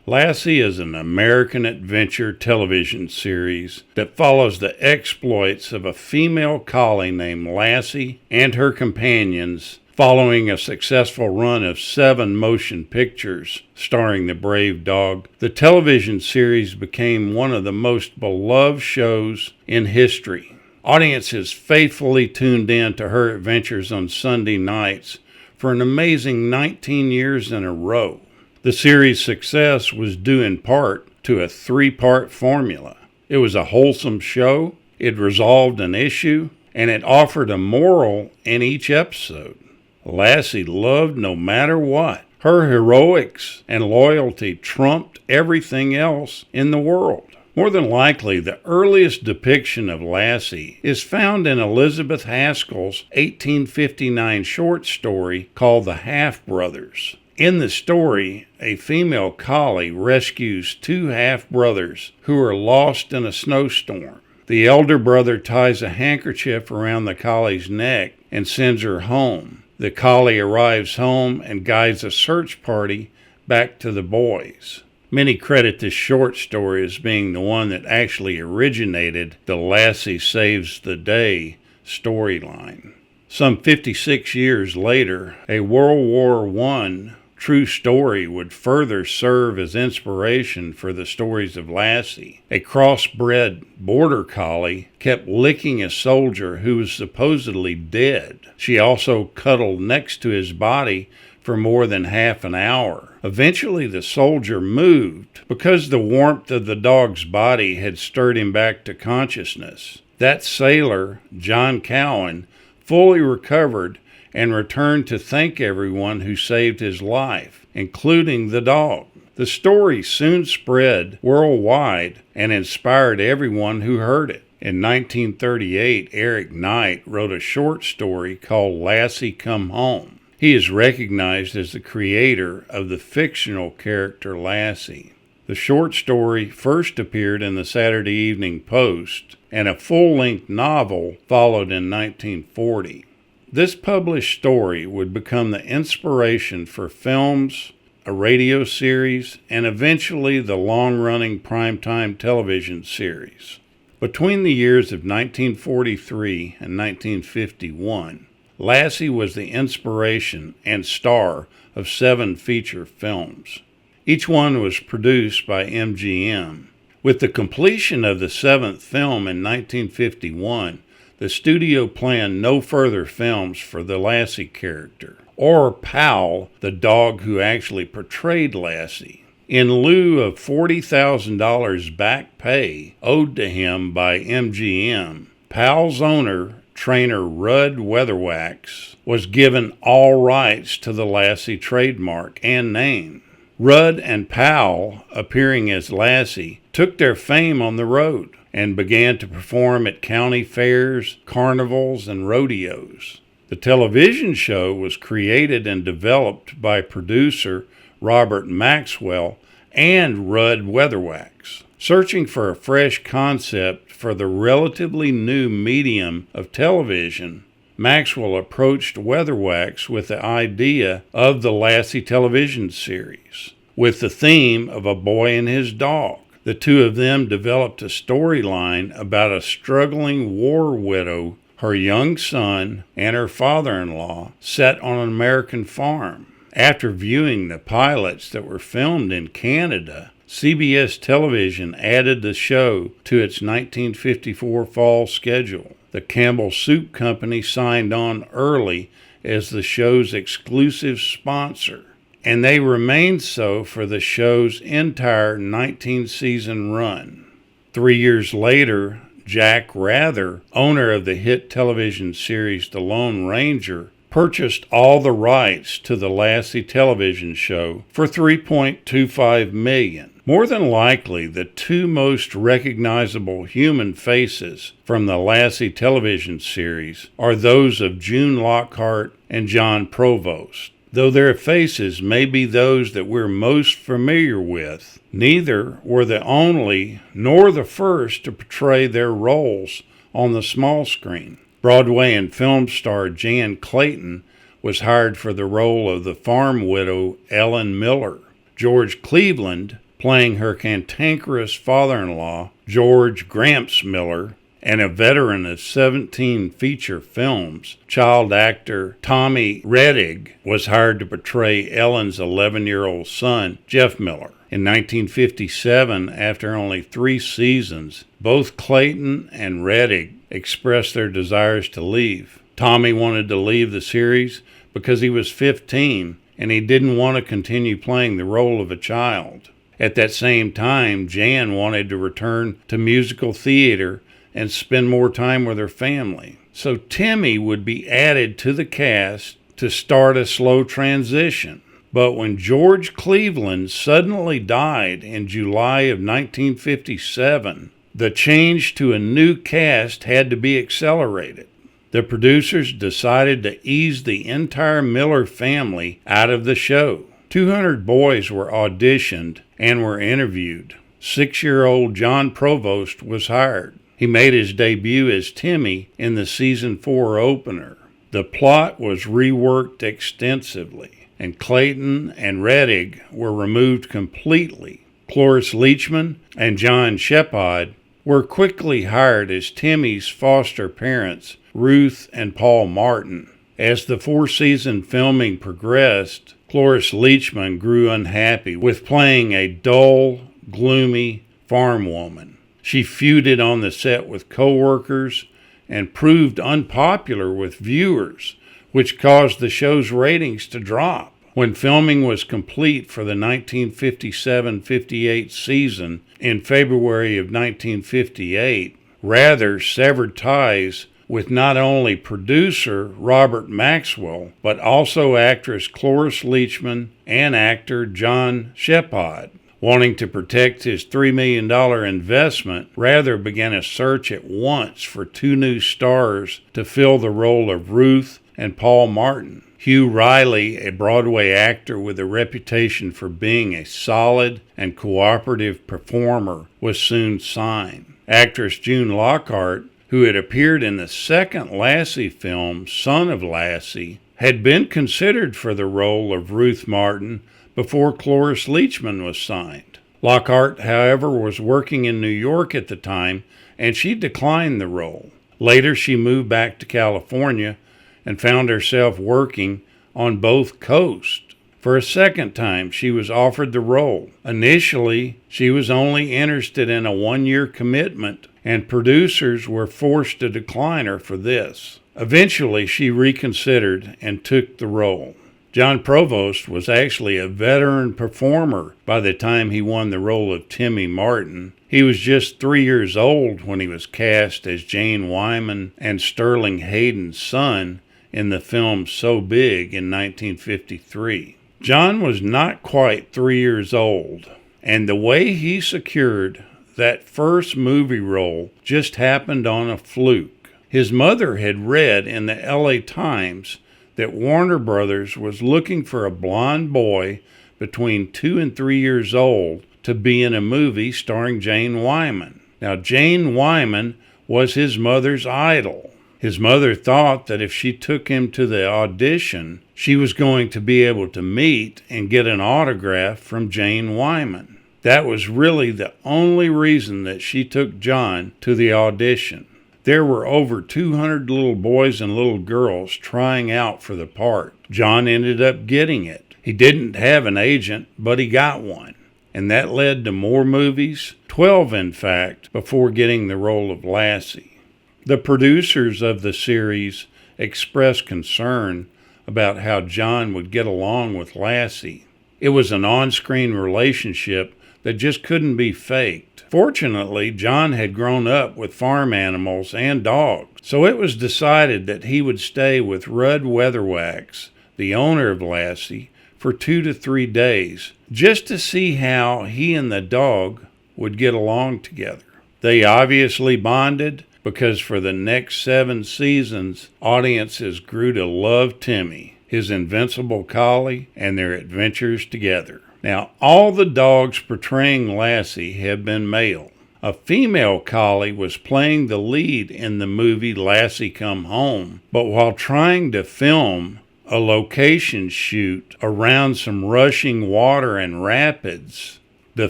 Lassie is an American adventure television series that follows the exploits of a female collie named Lassie and her companions following a successful run of 7 motion pictures starring the brave dog. The television series became one of the most beloved shows in history. Audiences faithfully tuned in to her adventures on Sunday nights for an amazing 19 years in a row. The series' success was due in part to a 3-part formula. It was a wholesome show, it resolved an issue, and it offered a moral in each episode. Lassie loved no matter what. Her heroics and loyalty trumped everything else in the world. More than likely, the earliest depiction of Lassie is found in Elizabeth Haskell's 1859 short story called The Half-Brothers. In the story, a female collie rescues 2 half-brothers who are lost in a snowstorm. The elder brother ties a handkerchief around the collie's neck and sends her home. The collie arrives home and guides a search party back to the boys. Many credit this short story as being the one that actually originated the Lassie Saves the Day storyline. Some 56 years later, a World War I true story would further serve as inspiration for the stories of Lassie. A crossbred border collie kept licking a soldier who was supposedly dead. She also cuddled next to his body for more than half an hour. Eventually the soldier moved because the warmth of the dog's body had stirred him back to consciousness. That sailor, John Cowan, fully recovered and returned to thank everyone who saved his life, including the dog. The story soon spread worldwide and inspired everyone who heard it. In 1938, Eric Knight wrote a short story called Lassie Come Home. He is recognized as the creator of the fictional character Lassie. The short story first appeared in the Saturday Evening Post, and a full-length novel followed in 1940. This published story would become the inspiration for films, a radio series, and eventually the long-running primetime television series. Between the years of 1943 and 1951, Lassie was the inspiration and star of 7 feature films. Each one was produced by MGM. With the completion of the 7th film in 1951, the studio planned no further films for the Lassie character, or Pal, the dog who actually portrayed Lassie. In lieu of $40,000 back pay owed to him by MGM, Pal's owner, trainer Rudd Weatherwax, was given all rights to the Lassie trademark and name. Rudd and Pal, appearing as Lassie, took their fame on the road and began to perform at county fairs, carnivals, and rodeos. The television show was created and developed by producer Robert Maxwell and Rudd Weatherwax. Searching for a fresh concept for the relatively new medium of television, Maxwell approached Weatherwax with the idea of the Lassie television series, with the theme of a boy and his dog. The two of them developed a storyline about a struggling war widow, her young son, and her father-in-law set on an American farm. After viewing the pilots that were filmed in Canada, CBS Television added the show to its 1954 fall schedule. The Campbell Soup Company signed on early as the show's exclusive sponsor, and they remained so for the show's entire 19-season run. 3 years later, Jack Rather, owner of the hit television series The Lone Ranger, purchased all the rights to the Lassie television show for $3.25 million. More than likely, the 2 most recognizable human faces from the Lassie television series are those of June Lockhart and John Provost. Though their faces may be those that we're most familiar with, neither were the only nor the first to portray their roles on the small screen. Broadway and film star Jan Clayton was hired for the role of the farm widow Ellen Miller. George Cleveland playing her cantankerous father-in-law, George Gramps Miller, and a veteran of 17 feature films, child actor Tommy Rettig was hired to portray Ellen's 11-year-old son, Jeff Miller. In 1957, after only 3 seasons, both Clayton and Rettig expressed their desires to leave. Tommy wanted to leave the series because he was 15 and he didn't want to continue playing the role of a child. At that same time, Jan wanted to return to musical theater and spend more time with her family. So Timmy would be added to the cast to start a slow transition. But when George Cleveland suddenly died in July of 1957, the change to a new cast had to be accelerated. The producers decided to ease the entire Miller family out of the show. 200 boys were auditioned and were interviewed. 6-year-old John Provost was hired. He made his debut as Timmy in the season 4 opener. The plot was reworked extensively, and Clayton and Rettig were removed completely. Cloris Leachman and John Shepard were quickly hired as Timmy's foster parents, Ruth and Paul Martin. As the 4-season filming progressed, Cloris Leachman grew unhappy with playing a dull, gloomy farm woman. She feuded on the set with co-workers and proved unpopular with viewers, which caused the show's ratings to drop. When filming was complete for the 1957-58 season in February of 1958, Rather severed ties with not only producer Robert Maxwell, but also actress Cloris Leachman and actor John Shepard. Wanting to protect his $3 million investment, Rather began a search at once for 2 new stars to fill the role of Ruth and Paul Martin. Hugh Riley, a Broadway actor with a reputation for being a solid and cooperative performer, was soon signed. Actress June Lockhart, who had appeared in the second Lassie film, Son of Lassie, had been considered for the role of Ruth Martin before Cloris Leachman was signed. Lockhart, however, was working in New York at the time, and she declined the role. Later, she moved back to California and found herself working on both coasts. For a second time, she was offered the role. Initially, she was only interested in a 1-year commitment, and producers were forced to decline her for this. Eventually, she reconsidered and took the role. John Provost was actually a veteran performer by the time he won the role of Timmy Martin. He was just 3 years old when he was cast as Jane Wyman and Sterling Hayden's son in the film So Big in 1953. John was not quite 3 years old, and the way he secured that first movie role just happened on a fluke. His mother had read in the LA Times that Warner Brothers was looking for a blonde boy between 2 and 3 years old to be in a movie starring Jane Wyman. Now, Jane Wyman was his mother's idol. His mother thought that if she took him to the audition, she was going to be able to meet and get an autograph from Jane Wyman. That was really the only reason that she took John to the audition. There were over 200 little boys and little girls trying out for the part. John ended up getting it. He didn't have an agent, but he got one. And that led to more movies, 12 in fact, before getting the role of Lassie. The producers of the series expressed concern about how John would get along with Lassie. It was an on-screen relationship that just couldn't be faked. Fortunately, John had grown up with farm animals and dogs, so it was decided that he would stay with Rudd Weatherwax, the owner of Lassie, for 2 to 3 days, just to see how he and the dog would get along together. They obviously bonded, because for the next 7 seasons, audiences grew to love Timmy, his invincible collie, and their adventures together. Now, all the dogs portraying Lassie have been male. A female collie was playing the lead in the movie Lassie Come Home, but while trying to film a location shoot around some rushing water and rapids, The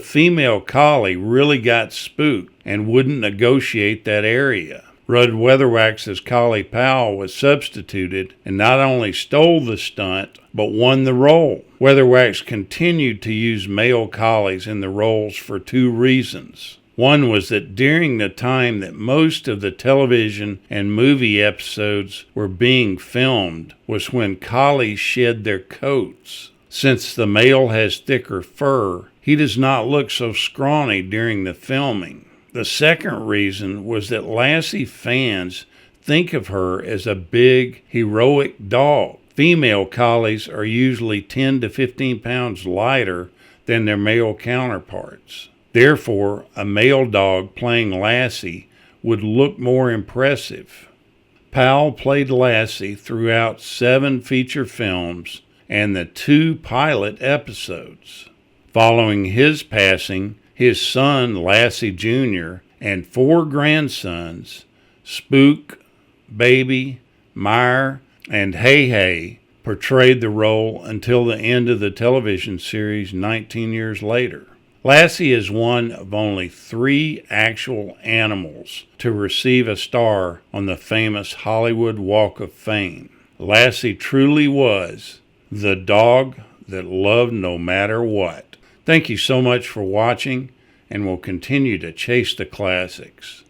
female collie really got spooked and wouldn't negotiate that area. Rudd Weatherwax's collie Pal was substituted and not only stole the stunt, but won the role. Weatherwax continued to use male collies in the roles for two reasons. One was that during the time that most of the television and movie episodes were being filmed was when collies shed their coats. Since the male has thicker fur, he does not look so scrawny during the filming. The second reason was that Lassie fans think of her as a big, heroic dog. Female collies are usually 10 to 15 pounds lighter than their male counterparts. Therefore, a male dog playing Lassie would look more impressive. Powell played Lassie throughout 7 feature films and the 2 pilot episodes. Following his passing, his son, Lassie Jr., and 4 grandsons, Spook, Baby, Meyer, and Hey Hey, portrayed the role until the end of the television series 19 years later. Lassie is one of only 3 actual animals to receive a star on the famous Hollywood Walk of Fame. Lassie truly was the dog that loved no matter what. Thank you so much for watching, and we'll continue to chase the classics.